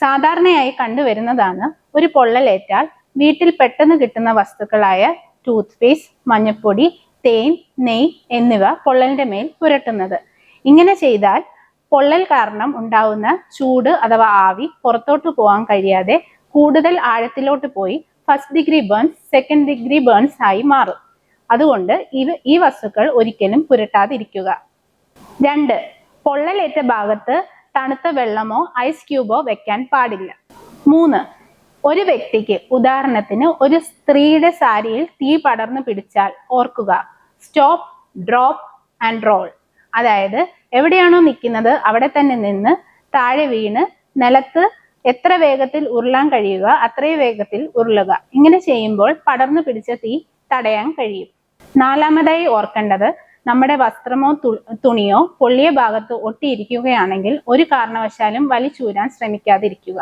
സാധാരണയായി കണ്ടുവരുന്നതാണ് ഒരു പൊള്ളലേറ്റാൽ വീട്ടിൽ പെട്ടെന്ന് കിട്ടുന്ന വസ്തുക്കളായ ടൂത്ത് പേസ്റ്റ്, മഞ്ഞൾപ്പൊടി, തേൻ, നെയ് എന്നിവ പൊള്ളലിന്റെ മേൽ പുരട്ടുന്നത്. ഇങ്ങനെ ചെയ്താൽ പൊള്ളൽ കാരണം ഉണ്ടാവുന്ന ചൂട് അഥവാ ആവി പുറത്തോട്ട് പോകാൻ കഴിയാതെ കൂടുതൽ ആഴത്തിലോട്ട് പോയി first degree burns, second degree burns ആയി മാറും. അതുകൊണ്ട് ഈ വസ്തുക്കൾ ഒരിക്കലും പുരട്ടാതിരിക്കുക. 2. പൊള്ളലേറ്റ ഭാഗത്ത് തണുത്ത വെള്ളമോ ഐസ് ക്യൂബോ വെക്കാൻ പാടില്ല. 3. ഒരു വ്യക്തിക്ക്, ഉദാഹരണത്തിന് ഒരു സ്ത്രീയുടെ സാരിയിൽ തീ പടർന്നു പിടിച്ചാൽ ഓർക്കുക, സ്റ്റോപ്പ്, ഡ്രോപ്പ് ആൻഡ് റോൾ. അതായത് എവിടെയാണോ നിൽക്കുന്നത് അവിടെ തന്നെ നിന്ന് താഴെ വീണ് നിലത്ത് എത്ര വേഗത്തിൽ ഉരുളാൻ കഴിയുക അത്രയും വേഗത്തിൽ ഉരുളുക. ഇങ്ങനെ ചെയ്യുമ്പോൾ പടർന്നു പിടിച്ച തീ തടയാൻ കഴിയും. 4. ഓർക്കേണ്ടത്, നമ്മുടെ വസ്ത്രമോ തുണിയോ പൊള്ളിയ ഭാഗത്ത് ഒട്ടിയിരിക്കുകയാണെങ്കിൽ ഒരു കാരണവശാലും വലിച്ചൂരാൻ ശ്രമിക്കാതിരിക്കുക.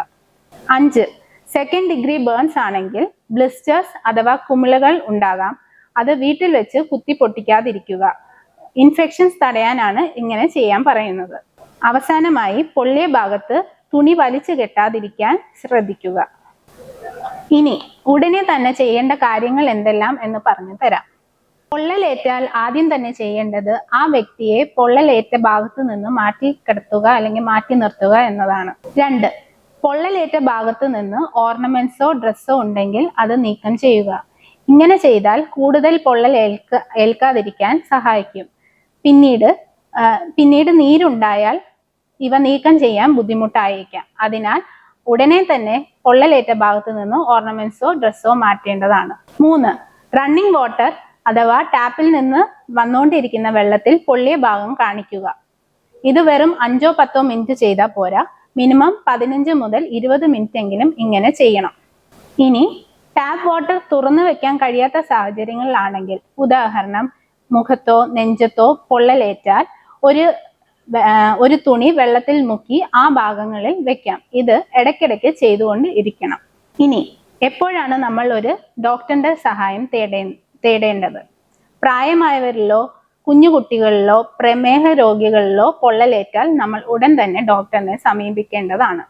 5. സെക്കൻഡ് ഡിഗ്രി ബേൺസ് ആണെങ്കിൽ ബ്ലിസ്റ്റേഴ്സ് അഥവാ കുമിളകൾ ഉണ്ടാകാം. അത് വീട്ടിൽ വെച്ച് കുത്തി പൊട്ടിക്കാതിരിക്കുക. ഇൻഫെക്ഷൻസ് തടയാനാണ് ഇങ്ങനെ ചെയ്യാൻ പറയുന്നത്. അവസാനമായി പൊള്ളിയ ഭാഗത്ത് തുണി വലിച്ചു കെട്ടാതിരിക്കാൻ ശ്രദ്ധിക്കുക. ഇനി ഉടനെ തന്നെ ചെയ്യേണ്ട കാര്യങ്ങൾ എന്തെല്ലാം എന്ന് പറഞ്ഞു തരാം. പൊള്ളലേറ്റാൽ ആദ്യം തന്നെ ചെയ്യേണ്ടത് ആ വ്യക്തിയെ പൊള്ളലേറ്റ ഭാഗത്ത് നിന്ന് മാറ്റി കിടത്തുക അല്ലെങ്കിൽ മാറ്റി നിർത്തുക എന്നതാണ്. 2. പൊള്ളലേറ്റ ഭാഗത്ത് നിന്ന് ഓർണമെന്റ്സോ ഡ്രസ്സോ ഉണ്ടെങ്കിൽ അത് നീക്കം ചെയ്യുക. ഇങ്ങനെ ചെയ്താൽ കൂടുതൽ പൊള്ളൽ ഏൽക്കാതിരിക്കാൻ സഹായിക്കും. പിന്നീട് നീരുണ്ടായാൽ ഇവ നീക്കം ചെയ്യാൻ ബുദ്ധിമുട്ടായേക്കാം. അതിനാൽ ഉടനെ തന്നെ പൊള്ളലേറ്റ ഭാഗത്ത് നിന്ന് ഓർണമെന്റ്സോ ഡ്രസ്സോ മാറ്റേണ്ടതാണ്. 3. റണ്ണിംഗ് വാട്ടർ അഥവാ ടാപ്പിൽ നിന്ന് വന്നുകൊണ്ടിരിക്കുന്ന വെള്ളത്തിൽ പൊള്ളിയ ഭാഗം കാണിക്കുക. ഇത് വെറും 5-10 മിനിറ്റ് ചെയ്താൽ പോരാ, മിനിമം 15 മുതൽ 20 മിനിറ്റ് എങ്കിലും ഇങ്ങനെ ചെയ്യണം. ഇനി ടാപ്പ് വാട്ടർ തുറന്നു വെക്കാൻ കഴിയാത്ത സാഹചര്യങ്ങളിലാണെങ്കിൽ, ഉദാഹരണം മുഖത്തോ നെഞ്ചത്തോ പൊള്ളലേറ്റാൽ ഒരു തുണി വെള്ളത്തിൽ മുക്കി ആ ഭാഗങ്ങളിൽ വെക്കാം. ഇത് ഇടയ്ക്കിടയ്ക്ക് ചെയ്തുകൊണ്ട് ഇരിക്കണം. ഇനി എപ്പോഴാണ് നമ്മൾ ഒരു ഡോക്ടറിന്റെ സഹായം തേടേണ്ടത്? പ്രായമായവരിലോ കുഞ്ഞുകുട്ടികളിലോ പ്രമേഹ രോഗികളിലോ പൊള്ളലേറ്റാൽ നമ്മൾ ഉടൻ തന്നെ ഡോക്ടറിനെ സമീപിക്കേണ്ടതാണ്.